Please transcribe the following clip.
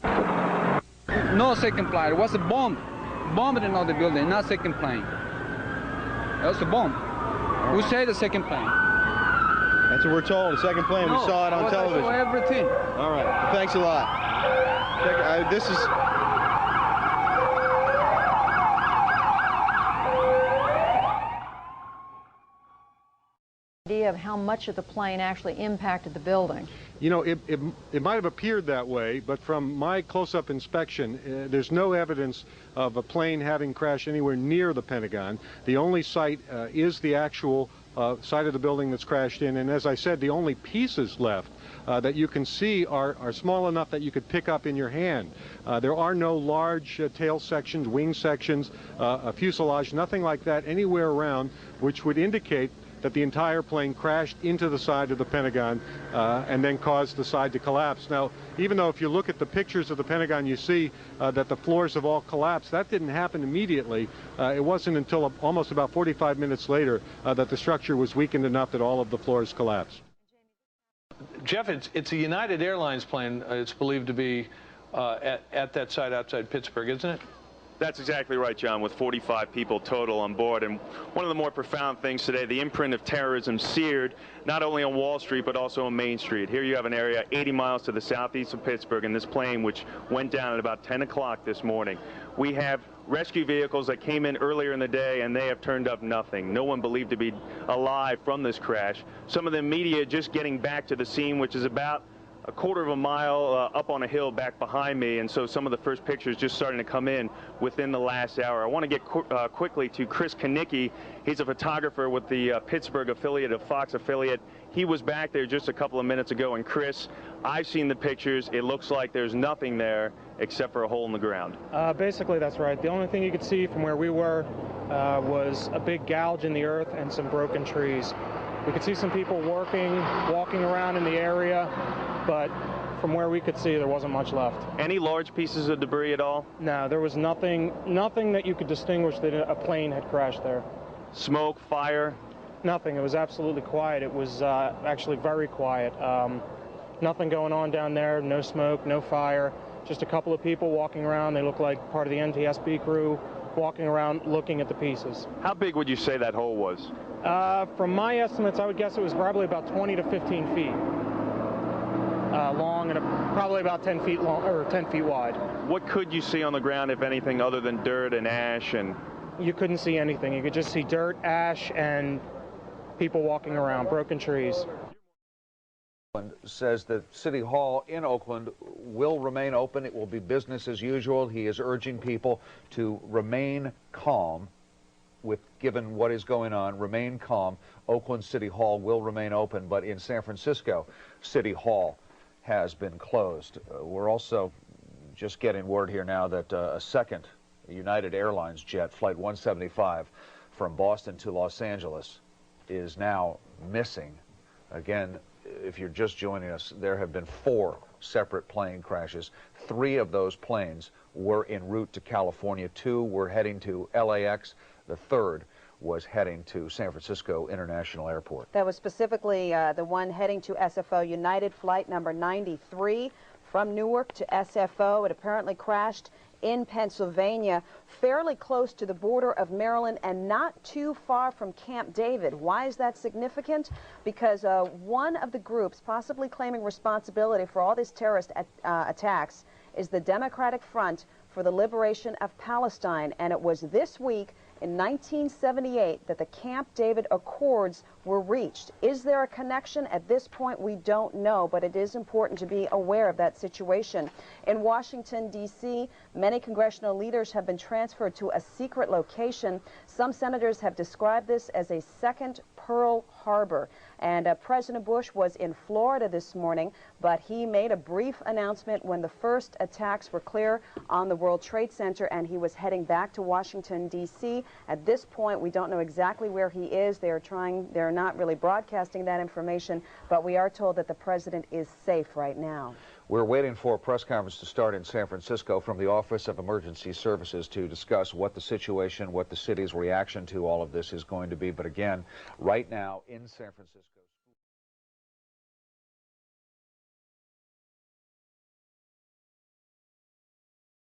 No second plane. It was a bomb. Bombed another building, not second plane. It was a bomb. Who said the second plane? That's what we're told, the second plane. No, we saw it on television. I saw everything. All right. Well, thanks a lot. This is... Idea of how much of the plane actually impacted the building. You know, it might have appeared that way, but from my close-up inspection, there's no evidence of a plane having crashed anywhere near the Pentagon. The only site is the actual side of the building that's crashed in, and as I said, the only pieces left that you can see are small enough that you could pick up in your hand. There are no large tail sections, wing sections, a fuselage, nothing like that anywhere around, which would indicate that the entire plane crashed into the side of the Pentagon and then caused the side to collapse. Now, even though if you look at the pictures of the Pentagon, you see that the floors have all collapsed, that didn't happen immediately. It wasn't until almost about 45 minutes later that the structure was weakened enough that all of the floors collapsed. Jeff, it's a United Airlines plane, it's believed to be at that site outside Pittsburgh, isn't it? That's exactly right, John, with 45 people total on board. And one of the more profound things today, the imprint of terrorism seared not only on Wall Street but also on Main Street. Here you have an area 80 miles to the southeast of Pittsburgh, and this plane, which went down at about 10 o'clock this morning. We have rescue vehicles that came in earlier in the day, and they have turned up nothing. No one believed to be alive from this crash. Some of the media just getting back to the scene, which is about a quarter of a mile up on a hill back behind me, and so some of the first pictures just starting to come in within the last hour. I want to get quickly to Chris Kanicki. He's a photographer with the Pittsburgh affiliate of Fox affiliate. He was back there just a couple of minutes ago, and Chris, I've seen the pictures. It looks like there's nothing there except for a hole in the ground. Basically, that's right. The only thing you could see from where we were was a big gouge in the earth and some broken trees. We could see some people walking around in the area, but from where we could see, there wasn't much left. Any large pieces of debris at all? No, there was nothing that you could distinguish that a plane had crashed there. Smoke, fire? Nothing. It was absolutely quiet. It was actually very quiet. Nothing going on down there, no smoke, no fire, just a couple of people walking around. They look like part of the NTSB crew walking around looking at the pieces. How big would you say that hole was? From my estimates, I would guess it was probably about 20 to 15 feet long and probably about 10 feet long or 10 feet wide. What could you see on the ground, if anything, other than dirt and ash? And you couldn't see anything. You could just see dirt, ash, and people walking around, broken trees. Says that City Hall in Oakland will remain open. It will be business as usual. He is urging people to remain calm. Given what is going on, remain calm. Oakland City Hall will remain open, but in San Francisco, City Hall has been closed. We're also just getting word here now that a second United Airlines jet, Flight 175, from Boston to Los Angeles, is now missing. Again, if you're just joining us, there have been 4 separate plane crashes. 3 of those planes were en route to California. 2 were heading to LAX. The 3rd was heading to San Francisco International Airport. That was specifically the one heading to SFO, United Flight number 93 from Newark to SFO. It apparently crashed in Pennsylvania, fairly close to the border of Maryland and not too far from Camp David. Why is that significant? Because one of the groups possibly claiming responsibility for all these terrorist attacks is the Democratic Front for the Liberation of Palestine, and it was this week in 1978 that the Camp David Accords were reached. Is there a connection? At this point, we don't know, but it is important to be aware of that situation. In Washington, D.C., many congressional leaders have been transferred to a secret location. Some senators have described this as a second Pearl Harbor. And President Bush was in Florida this morning, but he made a brief announcement when the first attacks were clear on the World Trade Center, and he was heading back to Washington, D.C. At this point, we don't know exactly where he is. They're not really broadcasting that information, but we are told that the president is safe right now. We're waiting for a press conference to start in San Francisco from the Office of Emergency Services to discuss what the situation, what the city's reaction to all of this is going to be. But again, right now in San Francisco.